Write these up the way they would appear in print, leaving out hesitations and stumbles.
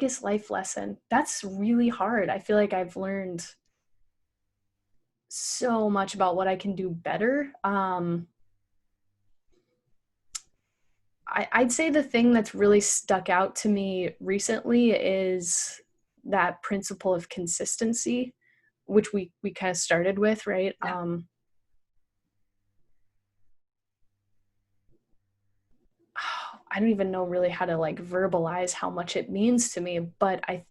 biggest life lesson. That's really hard. I feel like I've learned so much about what I can do better. I'd say the thing that's really stuck out to me recently is that principle of consistency, which we kind of started with, right? Yeah. I don't even know really how to like verbalize how much it means to me, but I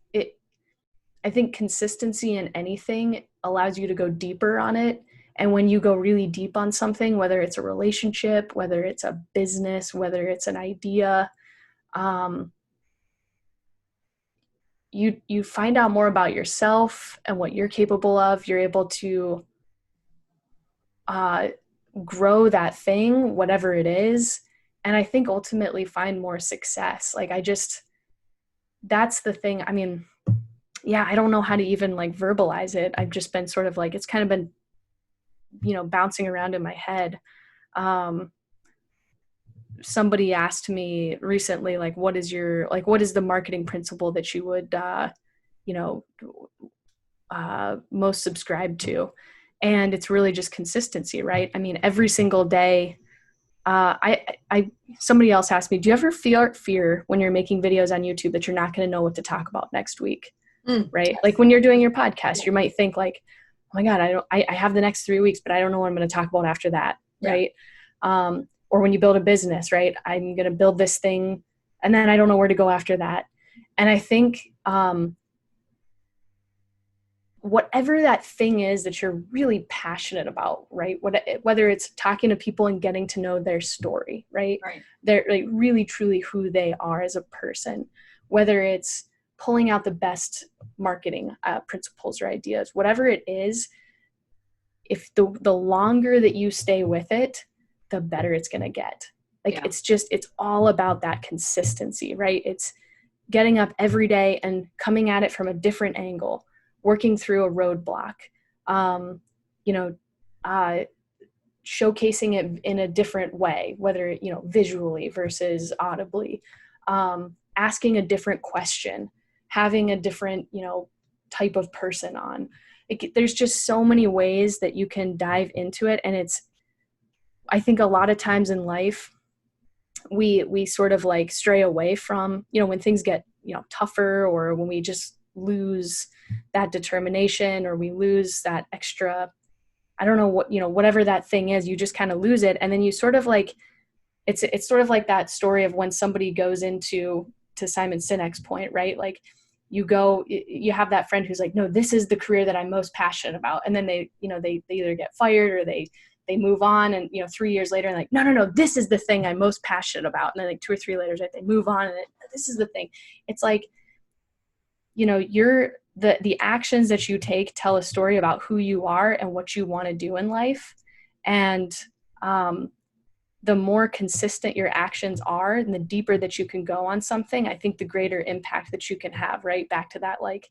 think consistency in anything allows you to go deeper on it. And when you go really deep on something, whether it's a relationship, whether it's a business, whether it's an idea, you find out more about yourself and what you're capable of. You're able to grow that thing, whatever it is. And I think ultimately find more success. Like that's the thing. I mean, yeah, I don't know how to even like verbalize it. I've just been sort of like, it's kind of been, bouncing around in my head. Somebody asked me recently, like, what is the marketing principle that you would, most subscribe to? And it's really just consistency, right? I mean, every single day, somebody else asked me, do you ever feel fear when you're making videos on YouTube that you're not going to know what to talk about next week? Right? Yes. Like when you're doing your podcast, you might think like, oh my God, I have the next 3 weeks, but I don't know what I'm going to talk about after that. Yeah. Right. Or when you build a business, right? I'm going to build this thing and then I don't know where to go after that. And I think, whatever that thing is that you're really passionate about, right? Whether it's talking to people and getting to know their story, right? They're like really truly who they are as a person, whether it's pulling out the best marketing principles or ideas, whatever it is, if the longer that you stay with it, the better it's going to get. Like, it's all about that consistency, right? It's getting up every day and coming at it from a different angle, working through a roadblock, showcasing it in a different way, whether, visually versus audibly, asking a different question, having a different, type of person on. There's just so many ways that you can dive into it. And I think a lot of times in life, we sort of like stray away from, when things get, tougher, or when we just lose that determination, or we lose that extra, I don't know what, whatever that thing is, you just kind of lose it. And then you sort of like, it's sort of like that story of when somebody goes to Simon Sinek's point, right? Like you have that friend who's like, no, this is the career that I'm most passionate about. And then they either get fired or they move on, and 3 years later, and like, no, this is the thing I'm most passionate about. And then like 2 or 3 later, right, they move on, and this is the thing. It's like, you're the actions that you take tell a story about who you are and what you want to do in life. And the more consistent your actions are and the deeper that you can go on something, I think the greater impact that you can have, right? Back to that, like,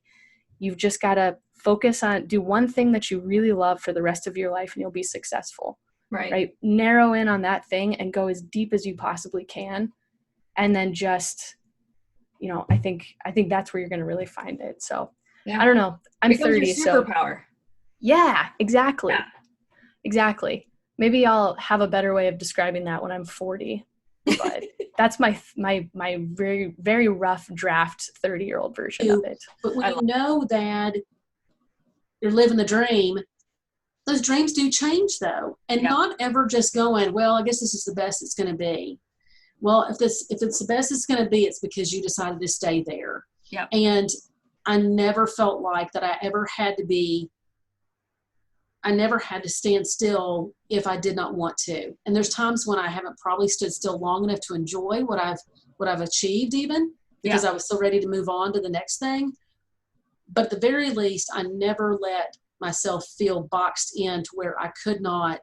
you've just got to focus on, do one thing that you really love for the rest of your life and you'll be successful, right? Narrow in on that thing and go as deep as you possibly can. And then just, I think that's where you're going to really find it. So I don't know. I'm 30. Your superpower. Yeah, exactly. Yeah. Exactly. Maybe I'll have a better way of describing that when I'm 40, but that's my very, very rough draft 30-year-old version of it. But when you know that you're living the dream, those dreams do change though. And not ever just going, well, I guess this is the best it's going to be. Well, if it's the best it's going to be, it's because you decided to stay there. Yeah. And I never felt like that I ever had to stand still if I did not want to. And there's times when I haven't probably stood still long enough to enjoy what I've achieved, even because I was so ready to move on to the next thing. But at the very least, I never let myself feel boxed in to where I could not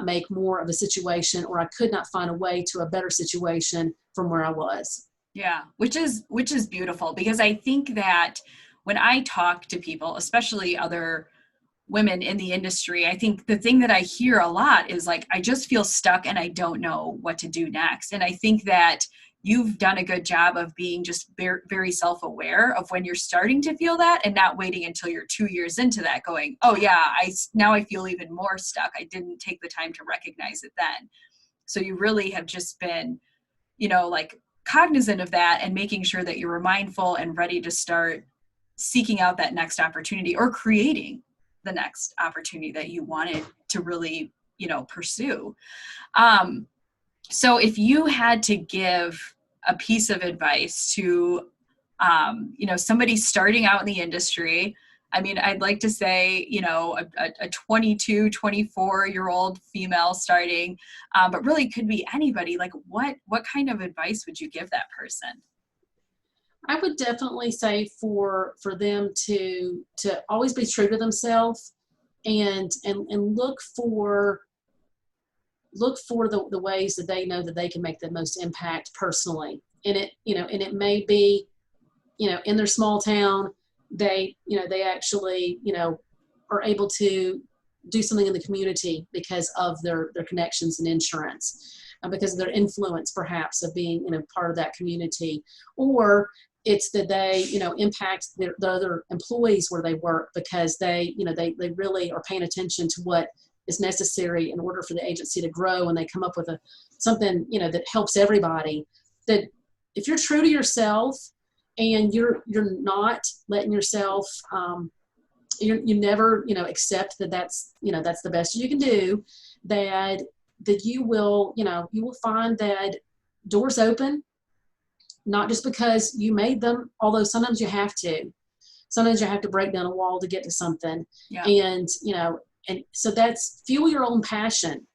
make more of a situation, or I could not find a way to a better situation from where I was. Yeah, which is beautiful, because I think that when I talk to people, especially other women in the industry, I think the thing that I hear a lot is like, I just feel stuck and I don't know what to do next. And I think that you've done a good job of being just very, very self-aware of when you're starting to feel that, and not waiting until you're 2 years into that going, oh yeah, now I feel even more stuck. I didn't take the time to recognize it then. So you really have just been, like cognizant of that and making sure that you're mindful and ready to start seeking out that next opportunity or creating the next opportunity that you wanted to really, pursue. So if you had to give a piece of advice to, somebody starting out in the industry, I mean, I'd like to say, a 22, 24-year-old female starting, but really could be anybody. Like what kind of advice would you give that person? I would definitely say for them to always be true to themselves and look for the ways that they know that they can make the most impact personally. And it may be, in their small town, they actually, are able to do something in the community because of their connections and insurance, because of their influence perhaps of being, part of that community. Or it's that they, impact the other employees where they work because they really are paying attention to what is necessary in order for the agency to grow, and they come up with something, that helps everybody. That if you're true to yourself and you're not letting yourself, you never, accept that's the best you can do, that you will find that doors open, not just because you made them, although sometimes you have to. Sometimes you have to break down a wall to get to something. Yeah. And so that's fuel your own passion.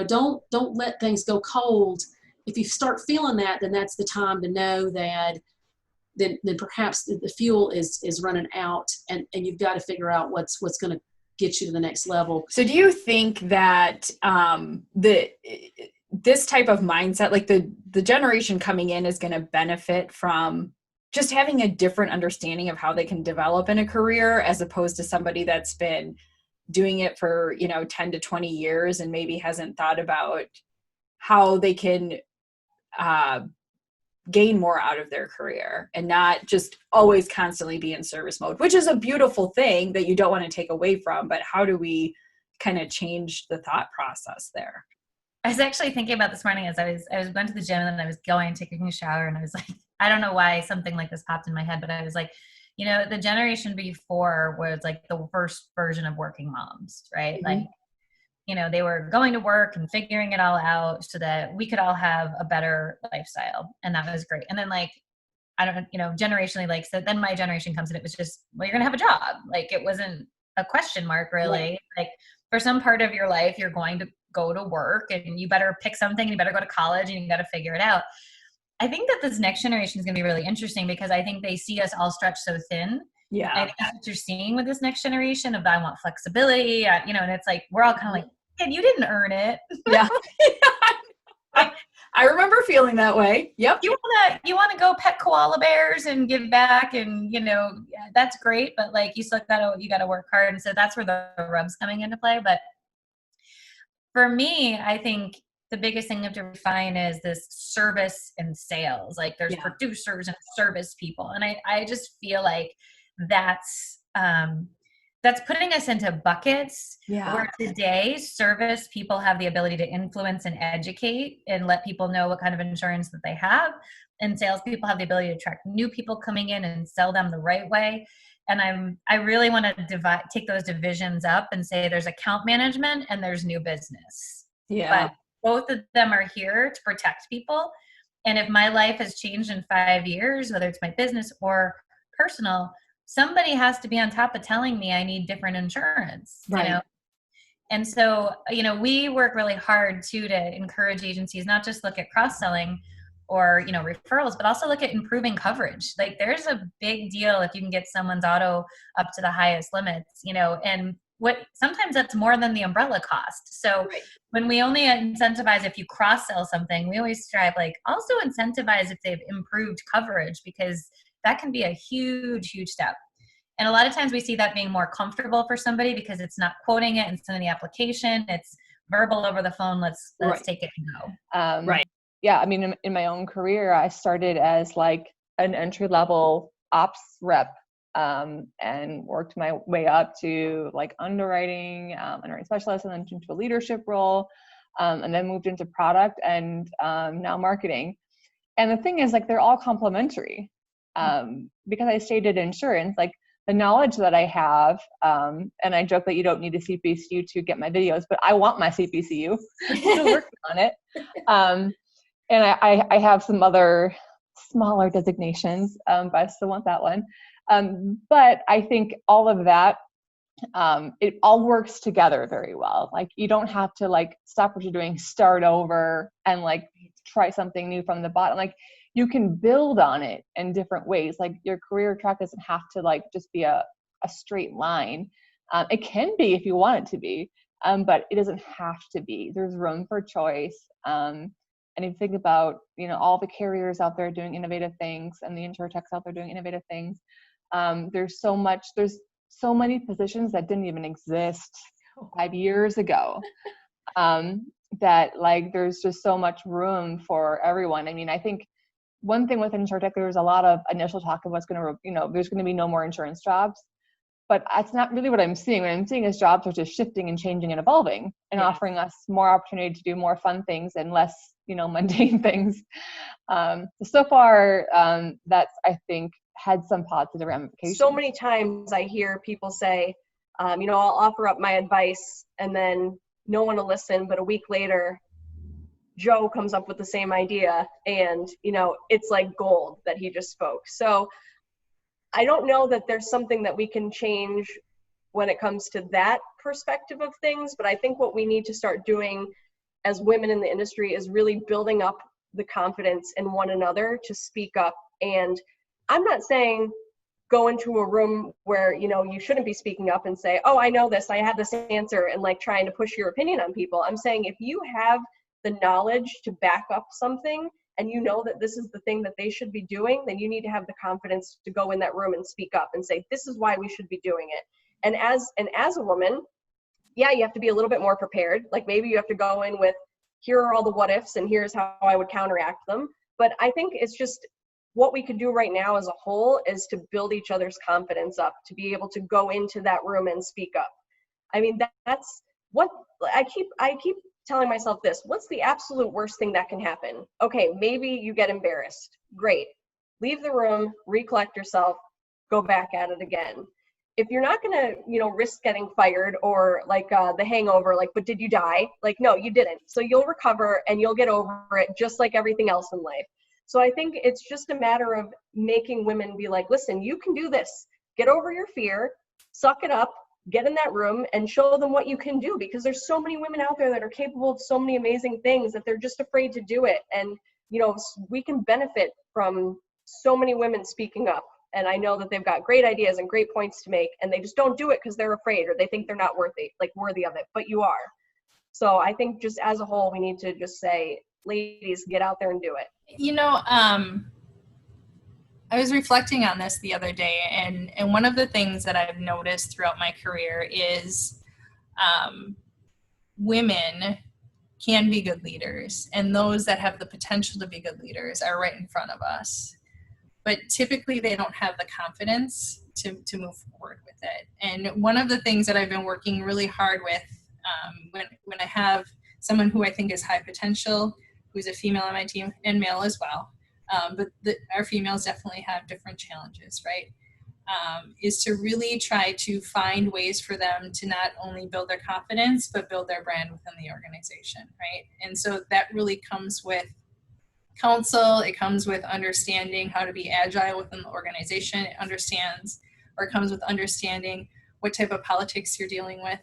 Don't let things go cold. If you start feeling that, then that's the time to know that then perhaps the fuel is running out, and you've got to figure out what's going to get you to the next level. So do you think that this type of mindset, like the generation coming in, is going to benefit from just having a different understanding of how they can develop in a career, as opposed to somebody that's been doing it for 10 to 20 years and maybe hasn't thought about how they can gain more out of their career and not just always constantly be in service mode, which is a beautiful thing that you don't want to take away from, but how do we kind of change the thought process there? I was actually thinking about this morning as I was going to the gym, and then I was taking a shower, and I was like, I don't know why something like this popped in my head, but I was like, the generation before was like the first version of working moms, right? Mm-hmm. Like, they were going to work and figuring it all out so that we could all have a better lifestyle. And that was great. And then generationally, like, so then my generation comes and it was just, well, you're going to have a job. Like, it wasn't a question mark really. Right. Like, for some part of your life, you're going to go to work and you better pick something and you better go to college and you got to figure it out. I think that this next generation is going to be really interesting because I think they see us all stretched so thin. Yeah. I think that's what you're seeing with this next generation of, I want flexibility, and it's like, we're all kind of like, and you didn't earn it. Yeah. I remember feeling that way. Yep. You want to go pet koala bears and give back, and that's great, but like you got to work hard, and so that's where the rub's coming into play. But for me, I think the biggest thing you have to refine is this service and sales. Like, there's producers and service people, and I just feel like that's putting us into buckets where today service people have the ability to influence and educate and let people know what kind of insurance that they have. And sales people have the ability to attract new people coming in and sell them the right way. And I really want to take those divisions up and say there's account management and there's new business. Yeah. But both of them are here to protect people. And if my life has changed in 5 years, whether it's my business or personal, somebody has to be on top of telling me I need different insurance, right. And so, we work really hard too to encourage agencies, not just look at cross-selling or, referrals, but also look at improving coverage. Like, there's a big deal if you can get someone's auto up to the highest limits, and sometimes that's more than the umbrella cost. So right. When we only incentivize if you cross-sell something, we always strive, like, also incentivize if they've improved coverage, because that can be a huge, huge step. And a lot of times we see that being more comfortable for somebody because it's not quoting it and sending the application. It's verbal over the phone. Let's right. take it and go. Right. yeah, I mean, in my own career, I started as like an entry-level ops rep, and worked my way up to like underwriting specialist, and then into a leadership role, and then moved into product, and now marketing. And the thing is, like, they're all complementary, because I stayed in insurance, like the knowledge that I have, and I joke that you don't need a CPCU to get my videos, but I want my CPCU. Still working on it. And I have some other smaller designations, but I still want that one. But I think all of that, it all works together very well. Like, you don't have to like stop what you're doing, start over, and like try something new from the bottom. Like, you can build on it in different ways. Like, your career track doesn't have to like just be a straight line. It can be if you want it to be, but it doesn't have to be. There's room for choice. And if you think about, all the carriers out there doing innovative things, and the insurtechs out there doing innovative things, there's so many positions that didn't even exist 5 years ago, that like there's just so much room for everyone. I mean, I think one thing with insurtech, there was a lot of initial talk of what's going to, there's going to be no more insurance jobs, but that's not really what I'm seeing. What I'm seeing is jobs are just shifting and changing and evolving, and offering us more opportunity to do more fun things and less, mundane things. So far, that's, I think, had some positive ramifications. So many times I hear people say, I'll offer up my advice, and then no one will listen, but a week later, Joe comes up with the same idea, and, it's like gold that he just spoke. So I don't know that there's something that we can change when it comes to that perspective of things, but I think what we need to start doing as women in the industry is really building up the confidence in one another to speak up. And I'm not saying go into a room where, you shouldn't be speaking up and say, oh, I know this, I have this answer, and like trying to push your opinion on people. I'm saying if you have the knowledge to back up something, and that this is the thing that they should be doing, then you need to have the confidence to go in that room and speak up and say, this is why we should be doing it. And as a woman, yeah, you have to be a little bit more prepared. Like, maybe you have to go in with, here are all the what ifs, and here's how I would counteract them. But I think it's just what we could do right now as a whole is to build each other's confidence up, to be able to go into that room and speak up. I mean, that's what I keep telling myself this. What's the absolute worst thing that can happen? Okay, maybe you get embarrassed. Great. Leave the room, recollect yourself, go back at it again. If you're not going to, risk getting fired, or like the hangover, like, but did you die? Like, no, you didn't. So you'll recover and you'll get over it, just like everything else in life. So I think it's just a matter of making women be like, listen, you can do this. Get over your fear, suck it up, get in that room and show them what you can do, because there's so many women out there that are capable of so many amazing things that they're just afraid to do it. And, we can benefit from so many women speaking up. And I know that they've got great ideas and great points to make, and they just don't do it because they're afraid, or they think they're not worthy of it, but you are. So I think just as a whole, we need to just say, ladies, get out there and do it. I was reflecting on this the other day, and one of the things that I've noticed throughout my career is women can be good leaders, and those that have the potential to be good leaders are right in front of us. But typically they don't have the confidence to move forward with it. And one of the things that I've been working really hard with, when I have someone who I think is high potential, who's a female on my team, and male as well, but our females definitely have different challenges, right? Is to really try to find ways for them to not only build their confidence, but build their brand within the organization, right? And so that really comes with counsel. It comes with understanding how to be agile within the organization. It comes with understanding what type of politics you're dealing with.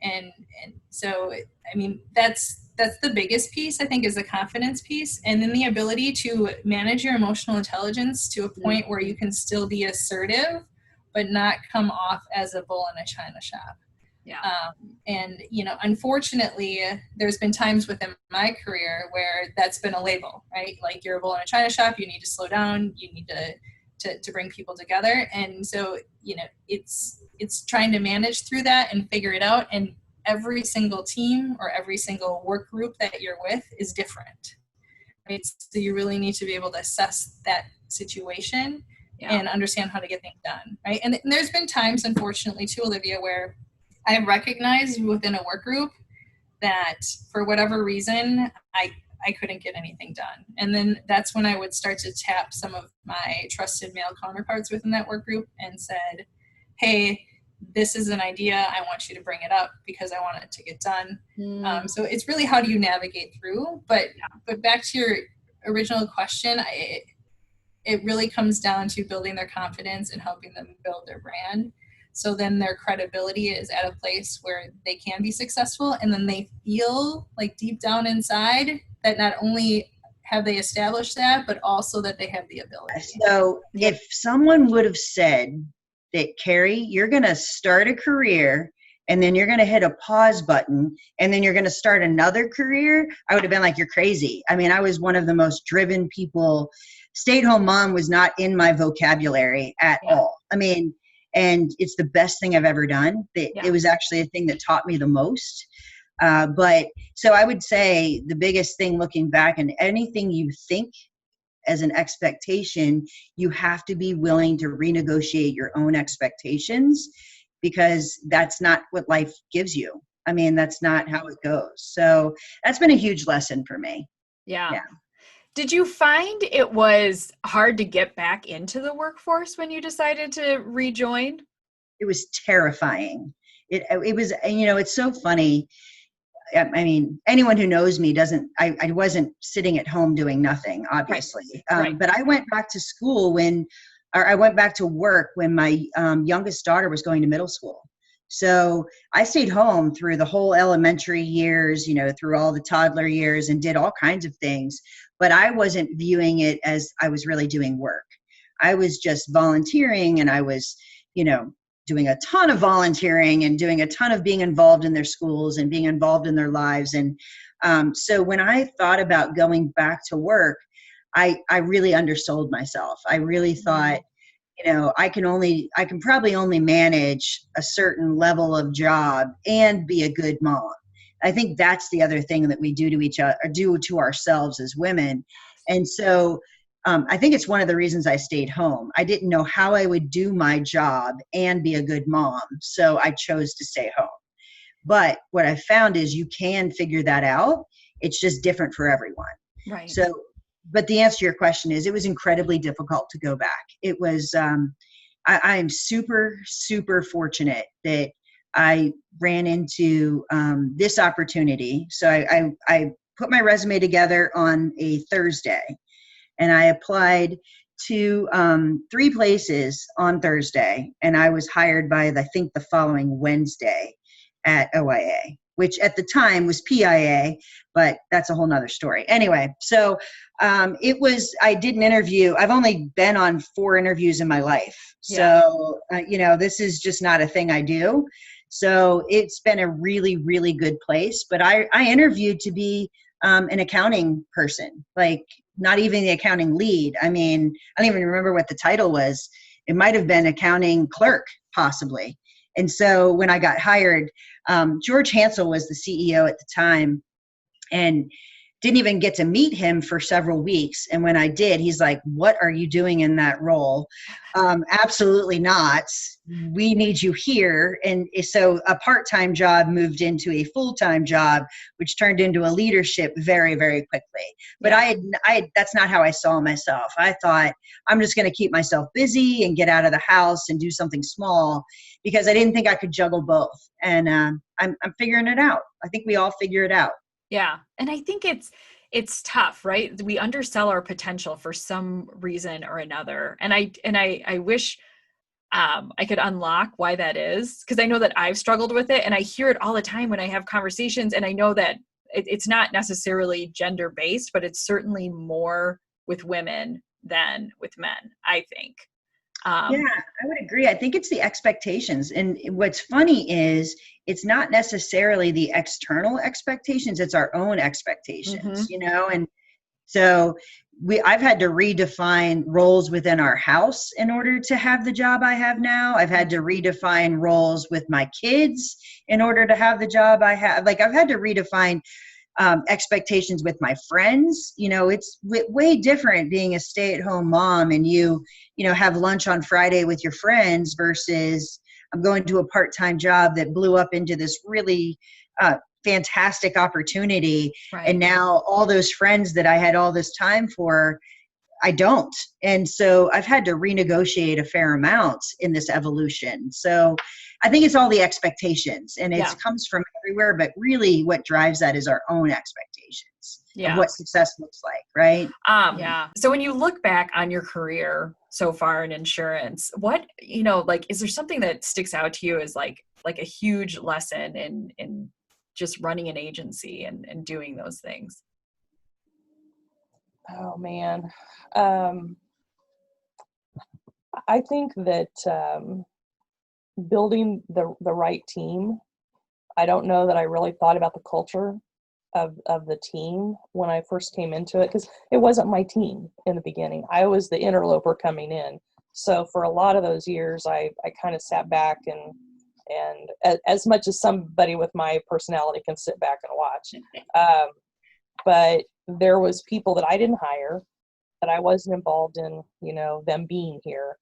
And so, I mean, that's the biggest piece, I think, is the confidence piece. And then the ability to manage your emotional intelligence to a point where you can still be assertive, but not come off as a bull in a china shop. Yeah. And, unfortunately, there's been times within my career where that's been a label, right? Like, you're a bull in a china shop, you need to slow down, you need to bring people together. And so, it's trying to manage through that and figure it out. And every single team or every single work group that you're with is different. So you really need to be able to assess that situation and understand how to get things done, right? And there's been times, unfortunately, too, Olivia, where I recognized within a work group that for whatever reason, I couldn't get anything done. And then that's when I would start to tap some of my trusted male counterparts within that work group and said, hey, this is an idea. I want you to bring it up because I want it to get done. So it's really, how do you navigate through? But back to your original question, it really comes down to building their confidence and helping them build their brand. So then their credibility is at a place where they can be successful, and then they feel like deep down inside that not only have they established that, but also that they have the ability. So if someone would have said that, Carrie, you're going to start a career and then you're going to hit a pause button and then you're going to start another career, I would have been like, you're crazy. I mean, I was one of the most driven people. Stay-at-home mom was not in my vocabulary at all. I mean, and it's the best thing I've ever done. It was actually a thing that taught me the most. But so I would say the biggest thing looking back, and anything you think as an expectation, you have to be willing to renegotiate your own expectations, because that's not what life gives you. I mean, that's not how it goes. So that's been a huge lesson for me. Yeah. Did you find it was hard to get back into the workforce when you decided to rejoin? It was terrifying. It was, you know, it's so funny. I mean, anyone who knows me I wasn't sitting at home doing nothing, obviously. Right. But I went back to school I went back to work when my youngest daughter was going to middle school. So I stayed home through the whole elementary years, you know, through all the toddler years, and did all kinds of things. But I wasn't viewing it as I was really doing work. I was just volunteering, and I was, you know, doing a ton of volunteering and doing a ton of being involved in their schools and being involved in their lives. And so when I thought about going back to work, I really undersold myself. I really thought, you know, I can probably only manage a certain level of job and be a good mom. I think that's the other thing that we do to each other, or do to ourselves as women. And so I think it's one of the reasons I stayed home. I didn't know how I would do my job and be a good mom, so I chose to stay home. But what I found is you can figure that out. It's just different for everyone. Right. So, but the answer to your question is, it was incredibly difficult to go back. It was, I am super, super fortunate that I ran into this opportunity. So I put my resume together on a Thursday, and I applied to 3 places on Thursday, and I was hired by, I think, the following Wednesday at OIA, which at the time was PIA, but that's a whole nother story. Anyway, so I did an interview. I've only been on 4 interviews in my life. So, you know, this is just not a thing I do. So it's been a really, really good place. But I interviewed to be an accounting person, like not even the accounting lead. I mean, I don't even remember what the title was. It might have been accounting clerk, possibly. And so when I got hired, George Hansel was the CEO at the time, and didn't even get to meet him for several weeks. And when I did, he's like, what are you doing in that role? Absolutely not. We need you here. And so a part-time job moved into a full-time job, which turned into a leadership very, very quickly. But that's not how I saw myself. I thought, I'm just going to keep myself busy and get out of the house and do something small, because I didn't think I could juggle both. And I'm figuring it out. I think we all figure it out. Yeah. And I think it's tough, right? We undersell our potential for some reason or another. And I wish I could unlock why that is, because I know that I've struggled with it, and I hear it all the time when I have conversations. And I know that it's not necessarily gender based, but it's certainly more with women than with men, I think. Yeah, I would agree. I think it's the expectations. And what's funny is it's not necessarily the external expectations, it's our own expectations, you know? And so I've had to redefine roles within our house in order to have the job I have now. I've had to redefine roles with my kids in order to have the job I have. Like, I've had to redefine expectations with my friends. It's way different being a stay-at-home mom and you have lunch on Friday with your friends versus I'm going to a part-time job that blew up into this really fantastic opportunity. Right. And now all those friends that I had all this time for, I don't. And so I've had to renegotiate a fair amount in this evolution. So I think it's all the expectations, and it comes from everywhere, but really what drives that is our own expectations of what success looks like, right? So when you look back on your career so far in insurance, what, is there something that sticks out to you as like a huge lesson in just running an agency and doing those things? Oh man. I think that building the right team, I don't know that I really thought about the culture of the team when I first came into it, because it wasn't my team in the beginning. I was the interloper coming in. So for a lot of those years, I kind of sat back and as much as somebody with my personality can sit back and watch. But there was people that I didn't hire, that I wasn't involved in, them being here.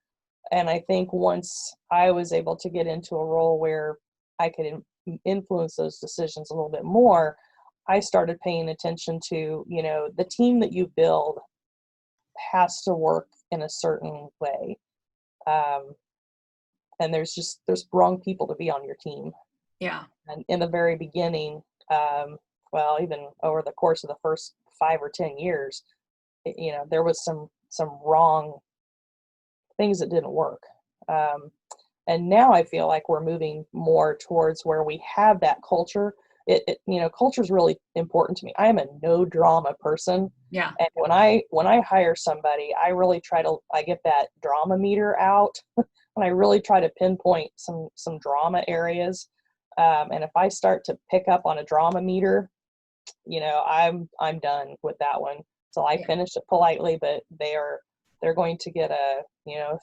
And I think once I was able to get into a role where I could influence those decisions a little bit more, I started paying attention to, the team that you build has to work in a certain way. And there's wrong people to be on your team. Yeah. And in the very beginning, even over the course of the first 5 or 10 years, there was some wrong things that didn't work. And now I feel like we're moving more towards where we have that culture. Culture is really important to me. I am a no drama person. Yeah. And when I hire somebody, I really I get that drama meter out and I really try to pinpoint some drama areas. And if I start to pick up on a drama meter, I'm done with that one. So I finish it politely, but they're going to get a,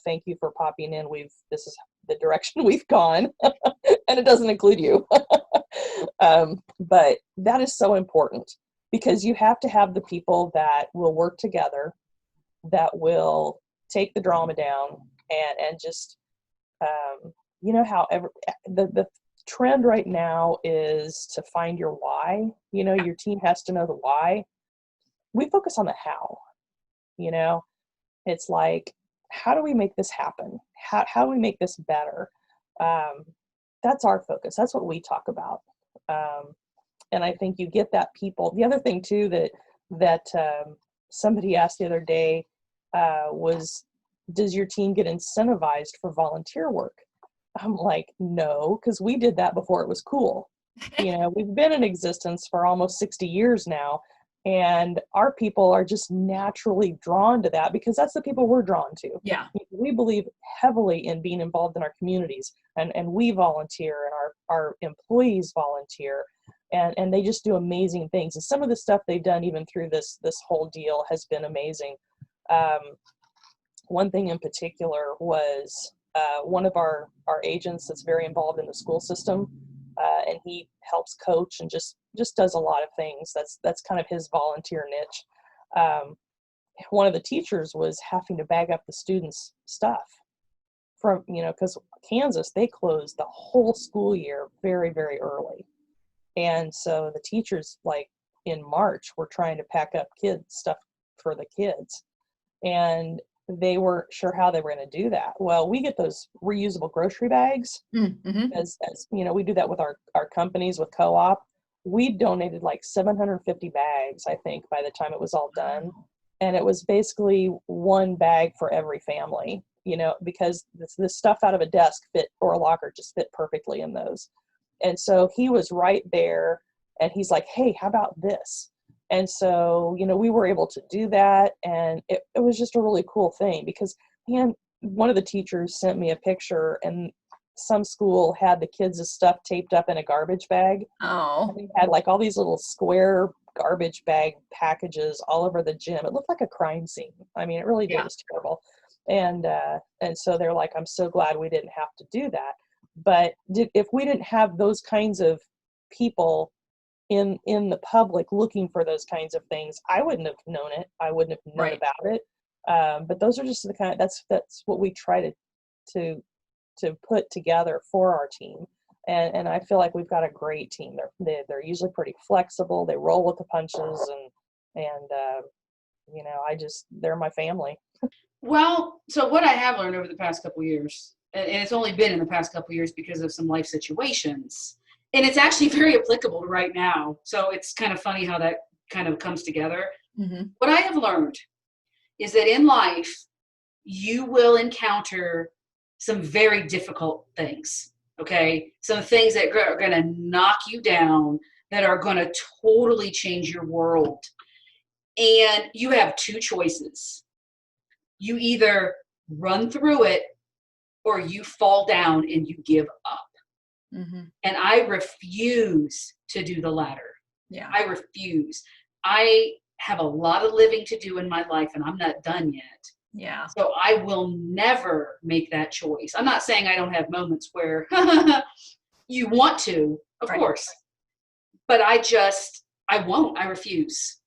thank you for popping in. This is the direction we've gone, and it doesn't include you. But that is so important, because you have to have the people that will work together, that will take the drama down and just, however the trend right now is to find your why. Your team has to know the why. We focus on the how. It's like, how do we make this happen? How do we make this better? That's our focus. That's what we talk about. And I think you get that people. The other thing too that somebody asked the other day was, does your team get incentivized for volunteer work? I'm like, no, because we did that before it was cool. We've been in existence for almost 60 years now, and our people are just naturally drawn to that because that's the people we're drawn to. Yeah. We believe heavily in being involved in our communities, and we volunteer, and our employees volunteer, and they just do amazing things. And some of the stuff they've done even through this whole deal has been amazing. One thing in particular was one of our agents that's very involved in the school system, and he helps coach and just does a lot of things. That's kind of his volunteer niche. One of the teachers was having to bag up the students' stuff from, because Kansas, they closed the whole school year very, very early. And so the teachers, like in March, were trying to pack up kids' stuff for the kids. And they weren't sure how they were going to do that. Well, we get those reusable grocery bags, as we do that with our companies, with co-op. We donated like 750 bags, I think, by the time it was all done. And it was basically one bag for every family, because this stuff out of a desk or a locker just fit perfectly in those. And so he was right there, and he's like, hey, how about this? And so, we were able to do that, and it was just a really cool thing, because, man, one of the teachers sent me a picture, and some school had the kids' stuff taped up in a garbage bag. Oh. And they had like all these little square garbage bag packages all over the gym. It looked like a crime scene. I mean, it really did. Yeah. It was terrible. And so they're like, I'm so glad we didn't have to do that. But if we didn't have those kinds of people in the public looking for those kinds of things, I wouldn't have known it. I wouldn't have known about it. But those are just the kind of, that's what we try to put together for our team. And I feel like we've got a great team. They're usually pretty flexible. They roll with the punches, and you know, they're my family. Well, so what I have learned over the past couple of years, and it's only been in the past couple of years because of some life situations, and it's actually very applicable to right now. So it's kind of funny how that kind of comes together. Mm-hmm. What I have learned is that in life, you will encounter some very difficult things. Okay, some things that are going to knock you down, that are going to totally change your world. And you have two choices. You either run through it or you fall down and you give up. Mm-hmm. And I refuse to do the latter. Yeah. I refuse. I have a lot of living to do in my life, and I'm not done yet. Yeah. So I will never make that choice. I'm not saying I don't have moments where you want to, of course, but I won't. I refuse.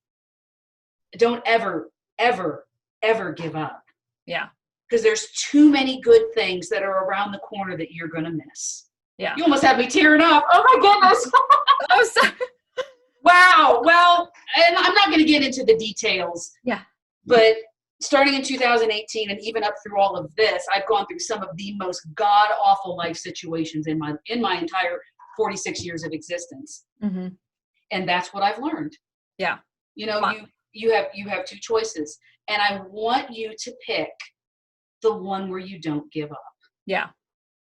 Don't ever, ever, ever give up. Yeah. Because there's too many good things that are around the corner that you're going to miss. Yeah. You almost had me tearing up. Oh my goodness. Oh, sorry. Wow. Well, and I'm not going to get into the details. Yeah. But starting in 2018 and even up through all of this, I've gone through some of the most god-awful life situations in my entire 46 years of existence. Mm-hmm. And that's what I've learned. Yeah. You know, you have two choices. And I want you to pick the one where you don't give up. Yeah.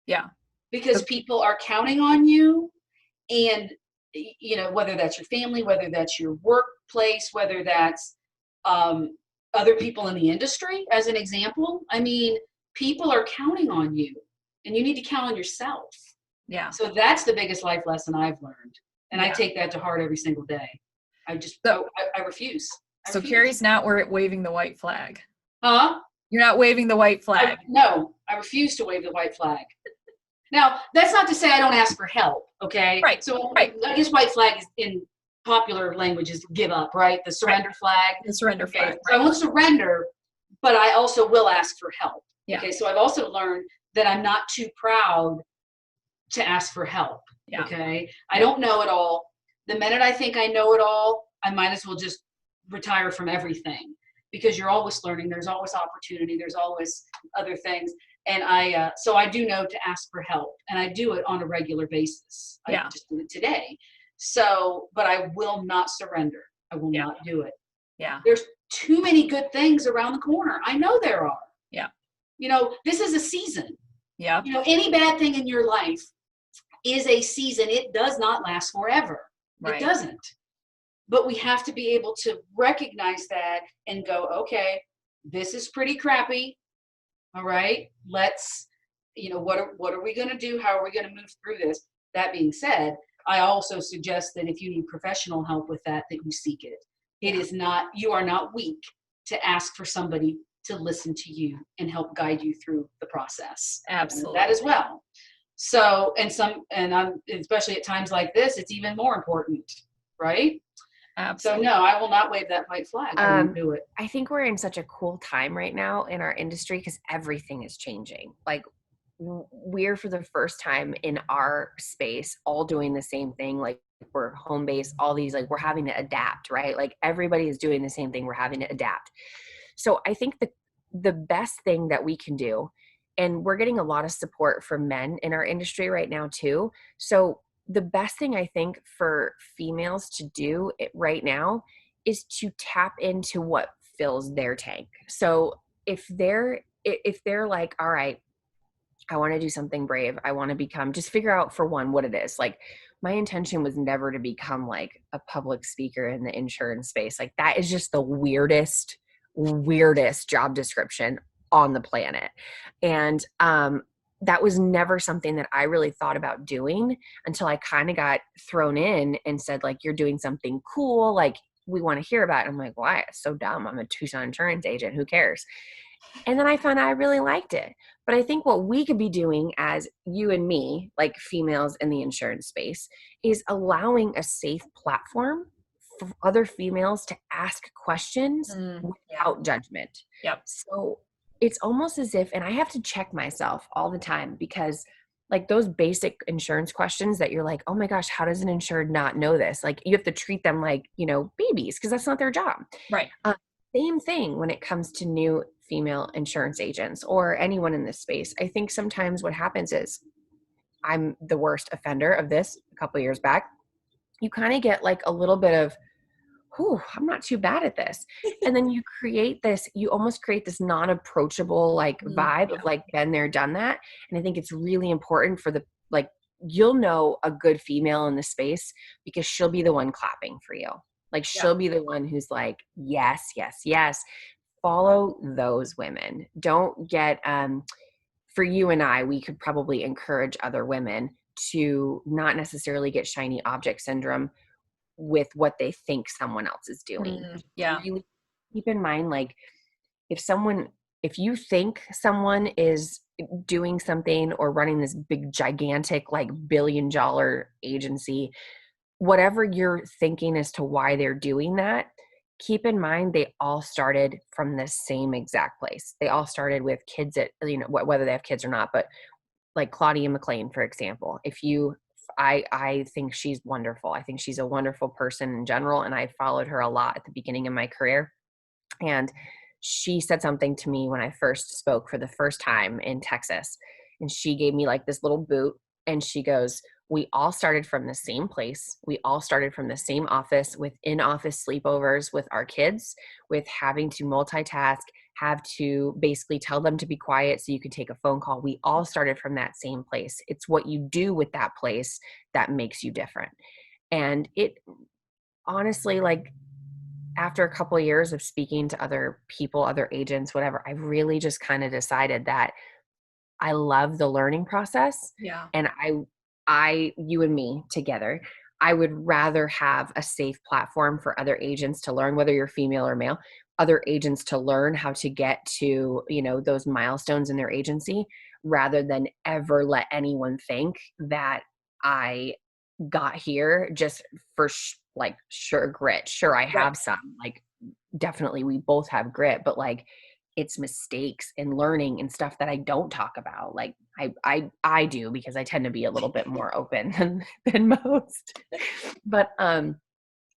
Yeah. Because people are counting on you, and, you know, whether that's your family, whether that's your workplace, whether that's other people in the industry, as an example. I mean, people are counting on you, and you need to count on yourself. Yeah. So that's the biggest life lesson I've learned. And I Yeah. take that to heart every single day. I refuse. So Carrie's not waving the white flag. Huh? You're not waving the white flag. No, I refuse to wave the white flag. Now, that's not to say I don't ask for help, okay? Right. So I guess white flag is, in popular language, is give up, right? The surrender flag. The surrender flag. Okay. So I won't surrender, but I also will ask for help. Yeah. Okay. So I've also learned that I'm not too proud to ask for help. Yeah. Okay. I don't know it all. The minute I think I know it all, I might as well just retire from everything, because you're always learning. There's always opportunity. There's always other things. And so I do know to ask for help, and I do it on a regular basis. Yeah. I just did it today. So, but I will not surrender. I will not do it. Yeah. There's too many good things around the corner. I know there are. Yeah. You know, this is a season. Yeah. You know, any bad thing in your life is a season. It does not last forever. Right. It doesn't. But we have to be able to recognize that and go, okay, this is pretty crappy. All right, let's, you know, what are we going to do? How are we going to move through this? That being said, I also suggest that if you need professional help with that you seek it. It is not, you are not weak to ask for somebody to listen to you and help guide you through the process. Absolutely. That as well. So, I'm especially at times like this, it's even more important, right? Absolutely. So no, I will not wave that white flag. I won't do it. I think we're in such a cool time right now in our industry because everything is changing. Like, we're for the first time in our space all doing the same thing. Like, we're home based, all these, like, we're having to adapt, right? Like, everybody is doing the same thing. We're having to adapt. So I think the best thing that we can do, and we're getting a lot of support from men in our industry right now too. So the best thing I think for females to do right now is to tap into what fills their tank. So if they're like, all right, I want to do something brave, I want to just figure out, for one, what it is. Like, my intention was never to become like a public speaker in the insurance space. Like, that is just the weirdest job description on the planet. And that was never something that I really thought about doing until I kind of got thrown in and said, like, you're doing something cool. Like, we want to hear about it. I'm like, why? It's so dumb. I'm a Tucson insurance agent. Who cares? And then I found I really liked it. But I think what we could be doing as you and me, like females in the insurance space, is allowing a safe platform for other females to ask questions without judgment. Yep. So it's almost as if, and I have to check myself all the time, because like those basic insurance questions that you're like, oh my gosh, how does an insured not know this? Like you have to treat them like, you know, babies, because that's not their job. Right. Same thing when it comes to new female insurance agents or anyone in this space. I think sometimes what happens is, I'm the worst offender of this a couple of years back. You kind of get like a little bit of, whew, I'm not too bad at this. And then you almost create this non-approachable like vibe of like, been there, done that. And I think it's really important for you'll know a good female in the space because she'll be the one clapping for you. Like she'll be the one who's like, yes, yes, yes. Follow those women. Don't get, for you and I, we could probably encourage other women to not necessarily get shiny object syndrome with what they think someone else is doing. Really keep in mind, like if you think someone is doing something or running this big, gigantic, like $1 billion agency, whatever you're thinking as to why they're doing that, keep in mind they all started from the same exact place. They all started with kids at, you know, whether they have kids or not, but like Claudia McLean, for example, I think she's wonderful. I think she's a wonderful person in general. And I followed her a lot at the beginning of my career. And she said something to me when I first spoke for the first time in Texas. And she gave me like this little boot. And she goes, we all started from the same place. We all started from the same office, with in-office sleepovers with our kids, with having to multitask, have to basically tell them to be quiet so you could take a phone call. We all started from that same place. It's what you do with that place that makes you different. And it honestly, like after a couple of years of speaking to other people, other agents, whatever, I've really just kind of decided that I love the learning process. Yeah. And you and me together, I would rather have a safe platform for other agents to learn, whether you're female or male, other agents to learn how to get to, you know, those milestones in their agency, rather than ever let anyone think that I got here just for sure grit. Sure, I have some, like definitely we both have grit, but like it's mistakes and learning and stuff that I don't talk about. Like I do, because I tend to be a little bit more open than most. But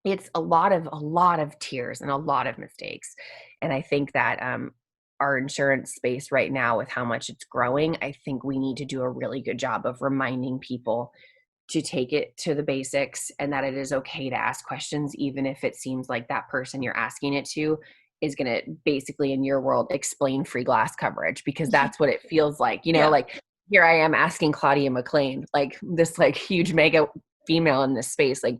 it's a lot of tears and a lot of mistakes. And I think that our insurance space right now, with how much it's growing, I think we need to do a really good job of reminding people to take it to the basics, and that it is okay to ask questions, even if it seems like that person you're asking it to is going to basically, in your world, explain free glass coverage, because that's what it feels like, you know, like here I am asking Claudia McLean, like this like huge mega female in this space, like,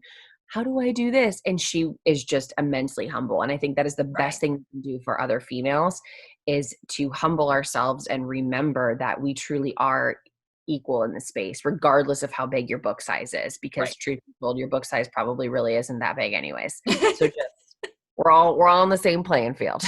how do I do this? And she is just immensely humble. And I think that is the best thing we can do for other females, is to humble ourselves and remember that we truly are equal in the space, regardless of how big your book size is, because truth be told, your book size probably really isn't that big anyways. So just, we're all on the same playing field.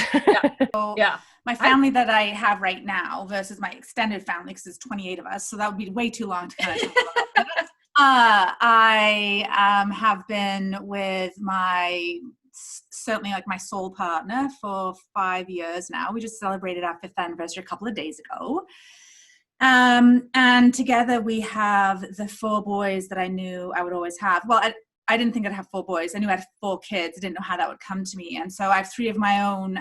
My family that I have right now versus my extended family, because there's 28 of us, so that would be way too long to kind of talk about. I have been with certainly like my soul partner for 5 years now. We just celebrated our 5th anniversary a couple of days ago. And together we have the 4 boys that I knew I would always have. Well, I didn't think I'd have 4 boys. I knew I had 4 kids. I didn't know how that would come to me. And so I have 3 of my own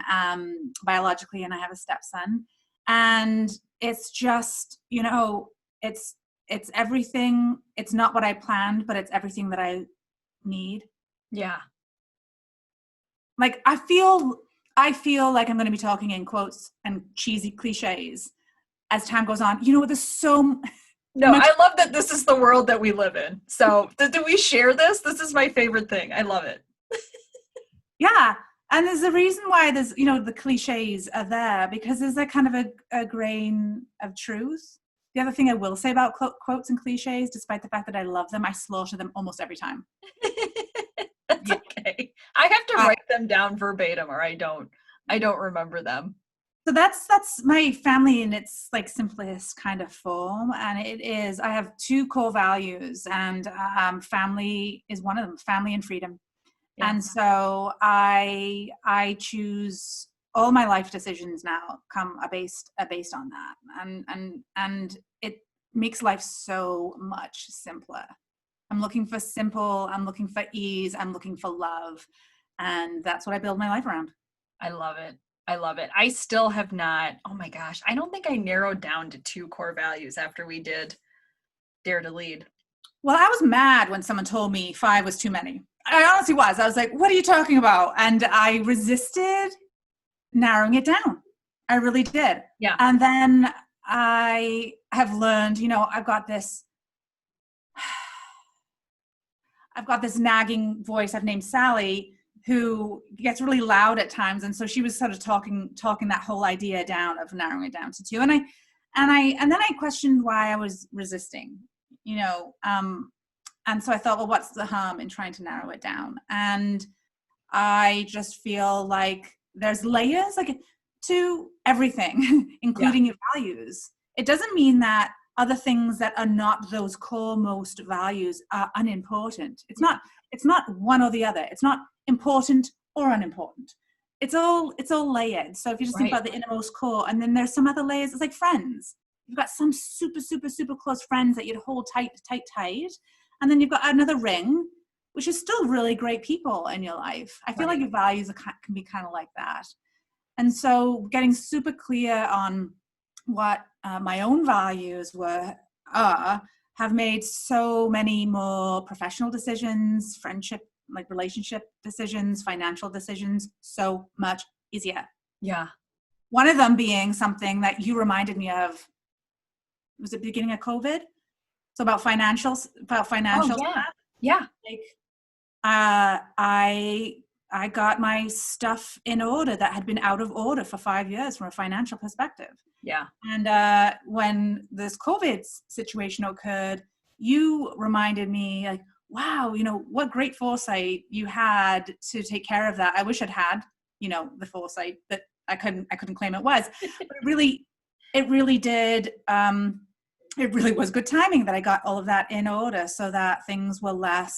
biologically, and I have a stepson. And it's just, you know, it's everything. It's not what I planned, but it's everything that I need. Yeah. Like I feel like I'm going to be talking in quotes and cheesy cliches as time goes on. You know, there's so No, I love that this is the world that we live in. So do we share this? This is my favorite thing. I love it. Yeah. And there's a reason why there's, you know, the cliches are there, because there's a kind of a grain of truth. The other thing I will say about quotes and cliches, despite the fact that I love them, I slaughter them almost every time. That's okay. I have to write them down verbatim, or I don't remember them. So that's my family in its like simplest kind of form, and it is, I have two core values, and family is one of them, family and freedom. Yeah. And so I choose, all my life decisions now are based on that, and it makes life so much simpler. I'm looking for simple, I'm looking for ease, I'm looking for love, and that's what I build my life around. I love it. I love it. I still have not, oh my gosh, I don't think I narrowed down to 2 core values after we did Dare to Lead. Well, I was mad when someone told me 5 was too many. I honestly was. I was like, what are you talking about? And I resisted narrowing it down. I really did. Yeah. And then I have learned, I've got this nagging voice I've named Sally, who gets really loud at times. And so she was sort of talking that whole idea down of narrowing it down to 2. And then I questioned why I was resisting, and so I thought, well, what's the harm in trying to narrow it down? And I just feel like there's layers to everything, including your values. It doesn't mean that other things that are not those core most values are unimportant. It's not one or the other. It's not important or unimportant. It's all layered. So if you just think about the innermost core, and then there's some other layers, it's like friends. You've got some super, super, super close friends that you'd hold tight. And then you've got another ring, which is still really great people in your life. I feel like your values can be kind of like that. And so getting super clear on what my own values have made so many more professional decisions, friendship, like relationship decisions, financial decisions, so much easier. Yeah. One of them being something that you reminded me of, was it beginning of COVID? So about financials. Oh, yeah. Like, I got my stuff in order that had been out of order for 5 years from a financial perspective. Yeah. And when this COVID situation occurred, you reminded me, like, wow, what great foresight you had to take care of that. I wish I'd had, the foresight, but I couldn't claim it was. But it really did. It really was good timing that I got all of that in order, so that things were a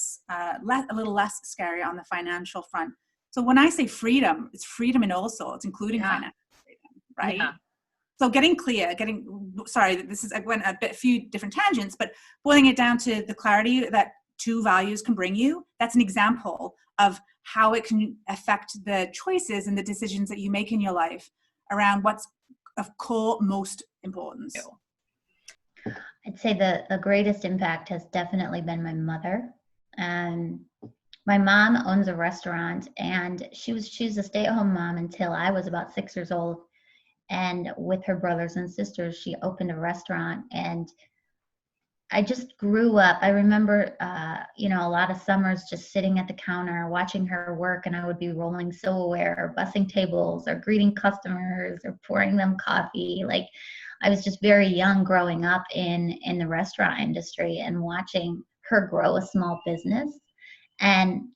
little less scary on the financial front. So when I say freedom, it's freedom in all sorts, including financial freedom, right? Yeah. So getting clear, I went a few different tangents, but boiling it down to the clarity that 2 values can bring you, that's an example of how it can affect the choices and the decisions that you make in your life around what's of core most importance. I'd say the greatest impact has definitely been my mother. And my mom owns a restaurant, and she was a stay-at-home mom until I was about 6 years old. And with her brothers and sisters, she opened a restaurant, and I just grew up. I remember, a lot of summers just sitting at the counter watching her work, and I would be rolling silverware or bussing tables or greeting customers or pouring them coffee. Like, I was just very young growing up in the restaurant industry and watching her grow a small business, and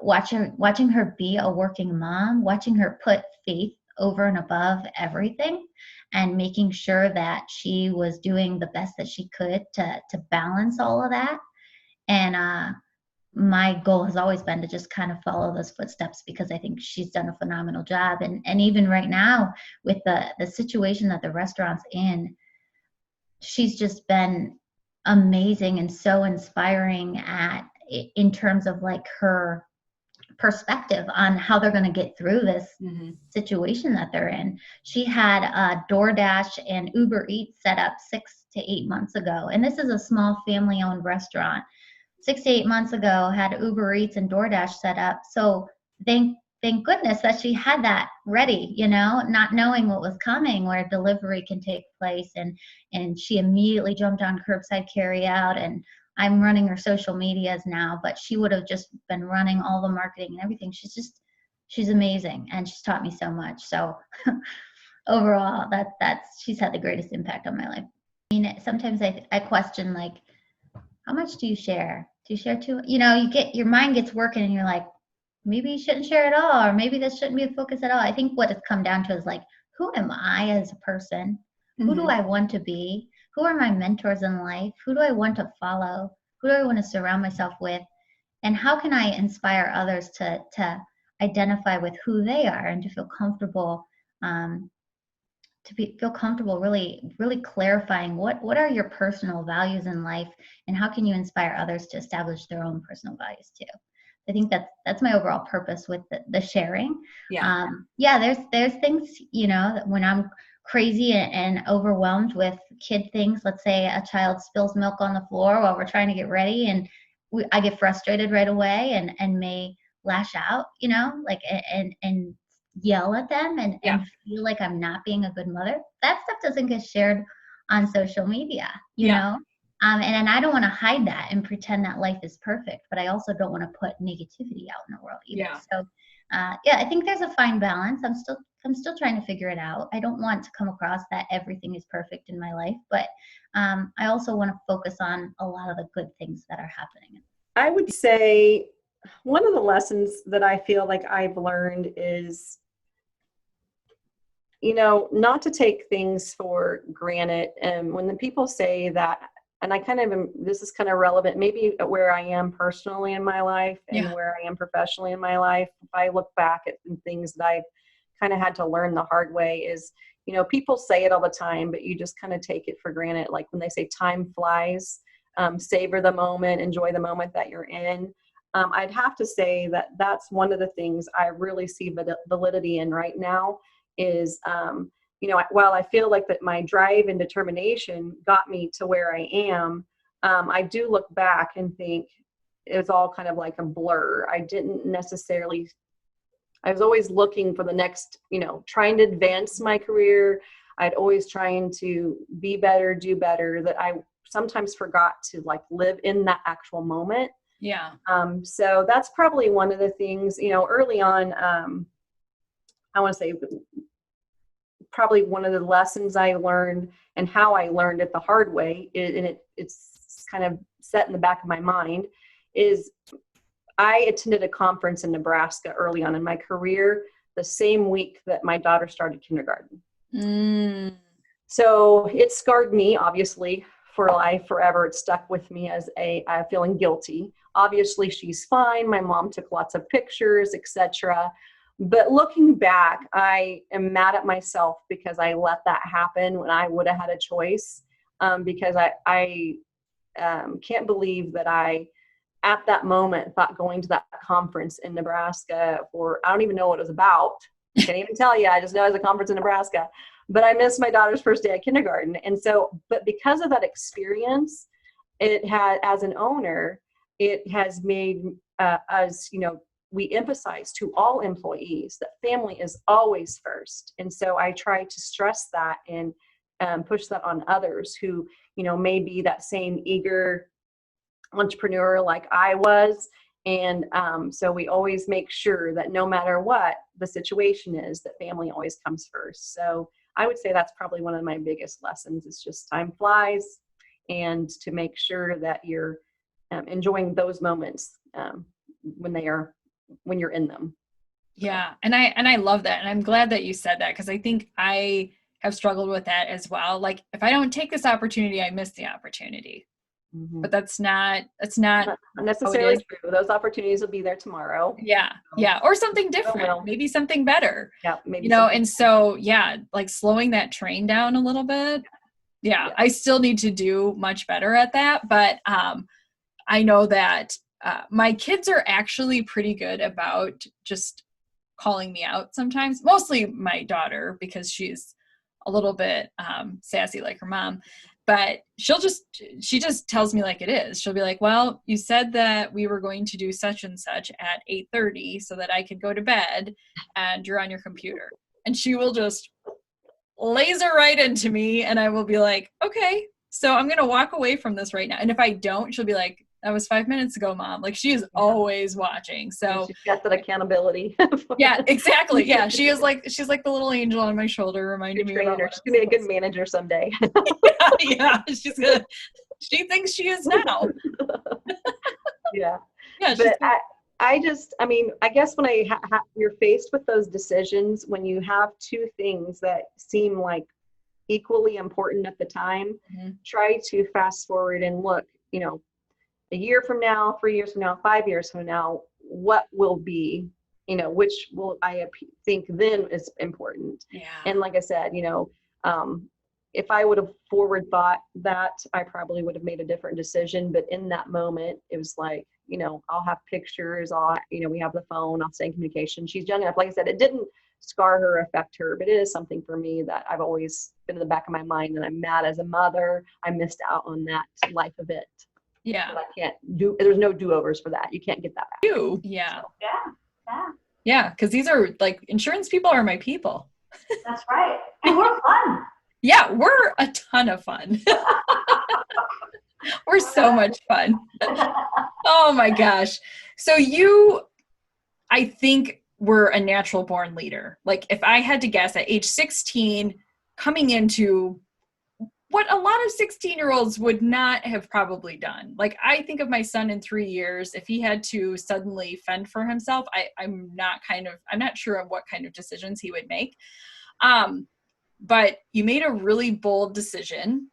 watching her be a working mom, watching her put faith over and above everything, and making sure that she was doing the best that she could to balance all of that. And my goal has always been to just kind of follow those footsteps, because I think she's done a phenomenal job. And even right now with the situation that the restaurant's she's just been amazing and so inspiring in terms of like her perspective on how they're going to get through this situation that they're in. She had DoorDash and Uber Eats set up 6 to 8 months ago. And this is a small family-owned restaurant. 6 to 8 months ago, had Uber Eats and DoorDash set up. So thank goodness that she had that ready, not knowing what was coming, where delivery can take place. And she immediately jumped on curbside carry out, and I'm running her social medias now, but she would have just been running all the marketing and everything. She's amazing, and she's taught me so much. So overall, she's had the greatest impact on my life. I mean, sometimes I question, like, how much do you share? Do you share too? Your mind gets working, and you're like, maybe you shouldn't share at all, or maybe this shouldn't be a focus at all. I think what it's come down to is like, who am I as a person? Who do I want to be? Who are my mentors in life? Who do I want to follow? Who do I want to surround myself with? And how can I inspire others to identify with who they are and to feel comfortable, feel comfortable really, really clarifying what are your personal values in life, and how can you inspire others to establish their own personal values too. I think that's my overall purpose with the sharing. There's things, that when I'm crazy and overwhelmed with kid things, let's say a child spills milk on the floor while we're trying to get ready, and I get frustrated right away and may lash out, and yell at them and feel like I'm not being a good mother. That stuff doesn't get shared on social media, you know? And I don't want to hide that and pretend that life is perfect, but I also don't want to put negativity out in the world either. So, I think there's a fine balance. I'm still trying to figure it out. I don't want to come across that everything is perfect in my life, but I also want to focus on a lot of the good things that are happening. I would say one of the lessons that I feel like I've learned is, not to take things for granted. And when the people say that, and this is kind of relevant, maybe where I am personally in my life and where I am professionally in my life. If I look back at some things that I've kind of had to learn the hard way is, people say it all the time, but you just kind of take it for granted. Like when they say time flies, savor the moment, enjoy the moment that you're in. I'd have to say that that's one of the things I really see validity in right now is, while I feel like that my drive and determination got me to where I am, I do look back and think it was all kind of like a blur. I was always looking for the next, trying to advance my career. I'd always trying to be better, do better, that I sometimes forgot to live in that actual moment. Yeah. So that's probably one of the things, early on, I want to say probably one of the lessons I learned and how I learned it the hard way, and it's kind of set in the back of my mind, is I attended a conference in Nebraska early on in my career, the same week that my daughter started kindergarten. So it scarred me, obviously, for life, forever. It stuck with me as I feeling guilty. Obviously, she's fine. My mom took lots of pictures, etc. But looking back, I am mad at myself because I let that happen when I would have had a choice. Because I can't believe that I, at that moment, thought going to that conference in Nebraska I don't even know what it was about. I can't even tell you. I just know it was a conference in Nebraska. But I missed my daughter's first day at kindergarten. And so, but because of that experience, it had, as an owner, it has made us, we emphasize to all employees that family is always first. And so I try to stress that and push that on others who, may be that same eager entrepreneur like I was. And so we always make sure that no matter what the situation is, that family always comes first. So I would say that's probably one of my biggest lessons. It's just time flies, and to make sure that you're enjoying those moments when you're in them. Yeah. And I love that. And I'm glad that you said that, because I think I have struggled with that as well. Like, if I don't take this opportunity, I miss the opportunity. Mm-hmm. But that's not necessarily true. Those opportunities will be there tomorrow. Yeah. Yeah. Or something different, maybe something better. Yeah. Maybe, and so, like slowing that train down a little bit. Yeah. I still need to do much better at that. But I know that my kids are actually pretty good about just calling me out sometimes, mostly my daughter, because she's a little bit sassy like her mom. But she just tells me like it is. She'll be like, well, you said that we were going to do such and such at 8:30 so that I could go to bed, and you're on your computer. And she will just laser right into me, and I will be like, okay, so I'm going to walk away from this right now. And if I don't, she'll be like, that was 5 minutes ago, Mom. Like, she is always watching. So she's got that accountability. Yeah, exactly. Yeah. She's like the little angel on my shoulder, reminding me. She's gonna be a good manager someday. Yeah. She thinks she is now. Yeah. Yeah. But I guess when you're faced with those decisions, when you have two things that seem like equally important at the time, try to fast forward and look, a year from now, 3 years from now, 5 years from now, what will be, which will I think then is important. Yeah. And like I said, if I would have forward thought that, I probably would have made a different decision. But in that moment, it was like, I'll have pictures, we have the phone, I'll stay in communication. She's young enough. Like I said, it didn't scar her, affect her, but it is something for me that I've always been in the back of my mind, and I'm mad as a mother. I missed out on that life event. Yeah. But I can't there's no do-overs for that. You can't get that back. Yeah. So, yeah. Yeah. Cause these are like, insurance people are my people. That's right. And we're fun. Yeah. We're a ton of fun. We're so much fun. Oh my gosh. So I think were a natural born leader. Like if I had to guess, at age 16, coming into what a lot of 16-year-olds would not have probably done. Like I think of my son in 3 years, if he had to suddenly fend for himself, I'm not sure of what kind of decisions he would make. But you made a really bold decision,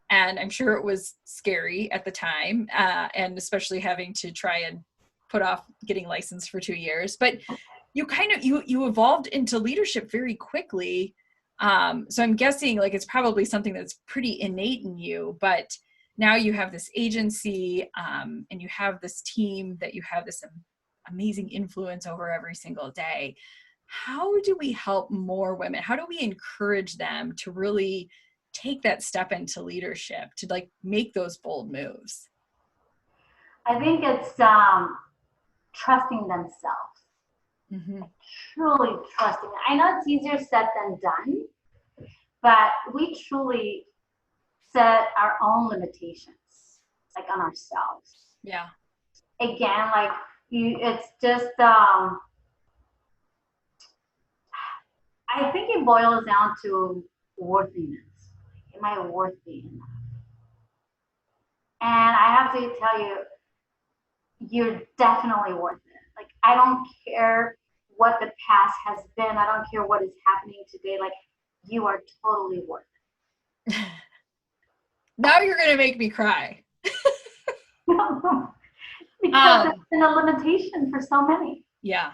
and I'm sure it was scary at the time, and especially having to try and put off getting licensed for 2 years. But you you evolved into leadership very quickly. So I'm guessing like it's probably something that's pretty innate in you, but now you have this agency, and you have this team that you have this amazing influence over every single day. How do we help more women? How do we encourage them to really take that step into leadership, to like make those bold moves? I think it's trusting themselves. Mm-hmm. Truly trusting. I know it's easier said than done, but we truly set our own limitations, like on ourselves. Yeah. Again, like it's just, I think it boils down to worthiness. Am I worthy enough? And I have to tell you, you're definitely worth it. Like, I don't care what the past has been. I don't care what is happening today. Like, you are totally worth it. Now you're going to make me cry. Because it's been a limitation for so many. Yeah.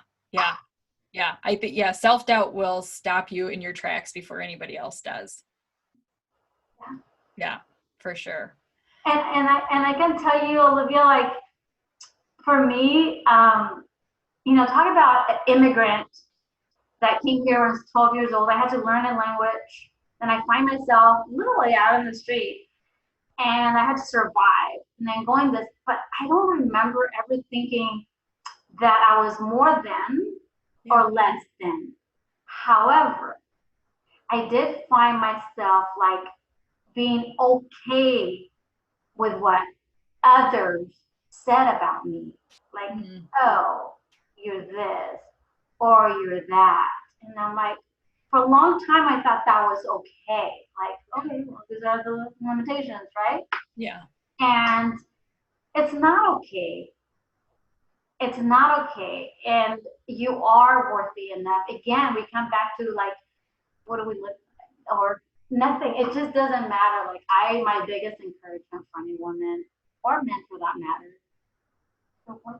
I think, self-doubt will stop you in your tracks before anybody else does. Yeah, for sure. And I can tell you, Olivia, like, for me, talk about an immigrant that came here when I was 12 years old. I had to learn a language. Then I find myself literally out in the street, and I had to survive. And then going this, but I don't remember ever thinking that I was more than or less than. However, I did find myself like being okay with what others said about me. Like, oh, you're this or you're that. And I'm like, for a long time, I thought that was okay. Like, okay, well, these are the limitations, right? Yeah. And it's not okay. It's not okay. And you are worthy enough. Again, we come back to like, what do we look like? Or nothing. It just doesn't matter. Like, my biggest encouragement for any woman or men for that matter, you're worthy.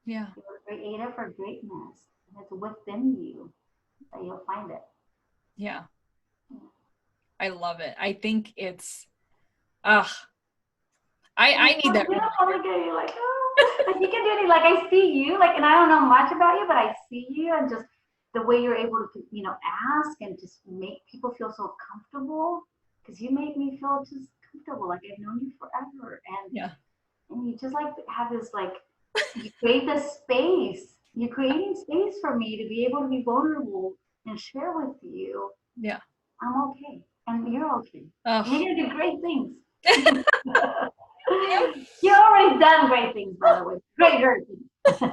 Yeah. You're created for greatness. And it's within you that you'll find it. Yeah. I love it. I think it's, I need that. You like, oh, like you can do anything. Like, I see you, like, and I don't know much about you, but I see you, and just the way you're able to, ask and just make people feel so comfortable, because you made me feel just comfortable. Like, I've known you forever. And you just like have this, like, you create this space. You're creating space for me to be able to be vulnerable and share with you. Yeah. I'm okay. And you're okay. Oh. You're going to do great things. You've already done great things, by the way. Great things.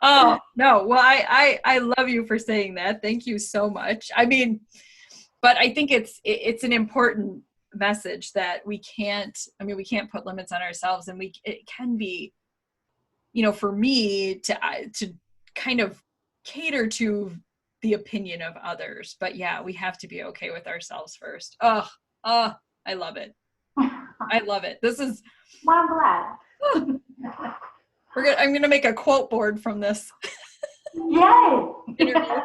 Oh, no. Well, I love you for saying that. Thank you so much. I mean, but I think it's an important message that we can't put limits on ourselves, and it can be you know, for me to kind of cater to the opinion of others. But yeah, we have to be okay with ourselves first. I love it. I love it. This is, well, I'm glad. I'm gonna make a quote board from this Yay! interview.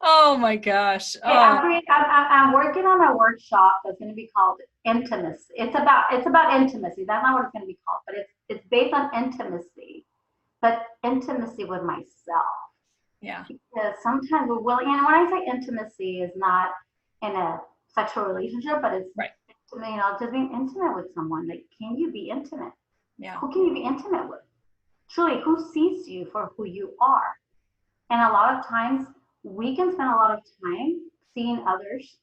Oh my gosh. Hey, I'm working on a workshop that's going to be called Intimacy. It's about intimacy. That's not what it's going to be called, but it's based on intimacy, but intimacy with myself. Yeah. Because sometimes when I say intimacy is not in a sexual relationship, but it's right. Just being intimate with someone. Like, can you be intimate? Yeah. Who can you be intimate with? Truly, who sees you for who you are? And a lot of times we can spend a lot of time seeing others,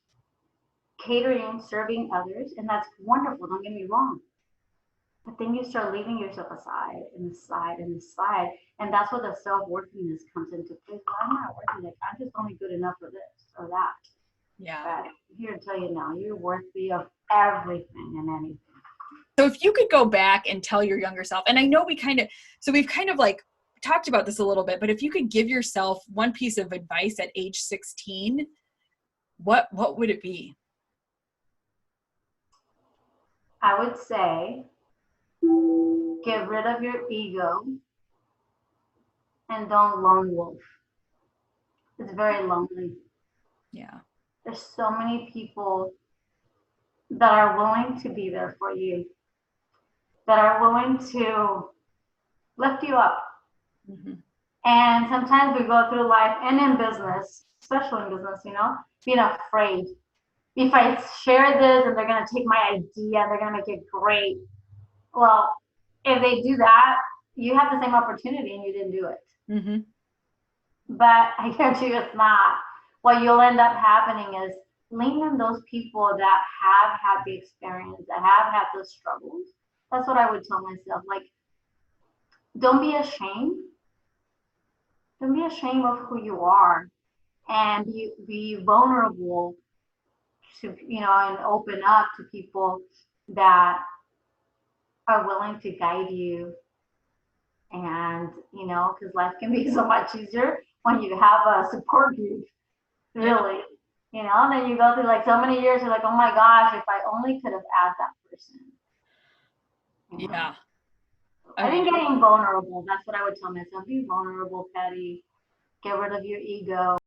catering, serving others, and that's wonderful, don't get me wrong. But then you start leaving yourself aside and aside and aside, and that's where the self-worthiness comes into place. Well, I'm not worthy, like, I'm just only good enough for this or that. Yeah. But I'm here to tell you now, you're worthy of everything and anything. So if you could go back and tell your younger self, and I know we've kind of like talked about this a little bit, but if you could give yourself one piece of advice at age 16, what would it be? I would say get rid of your ego and don't lone wolf. It's very lonely. Yeah. There's so many people that are willing to be there for you, that are willing to lift you up. Mm-hmm. And sometimes we go through life and in business, especially in business, being afraid. If I share this and they're going to take my idea, they're going to make it great. Well, if they do that, you have the same opportunity and you didn't do it. Mm-hmm. But I guarantee you it's not. What you'll end up happening is lean on those people that have had the experience, that have had the struggles. That's what I would tell myself. Like, don't be ashamed. Don't be ashamed of who you are, and be vulnerable to, and open up to people that are willing to guide you. And, because life can be so much easier when you have a support group, really. Then you go through like so many years, you're like, oh my gosh, if I only could have asked that person. Yeah. I think getting vulnerable, that's what I would tell myself. Be vulnerable, Patty. Get rid of your ego.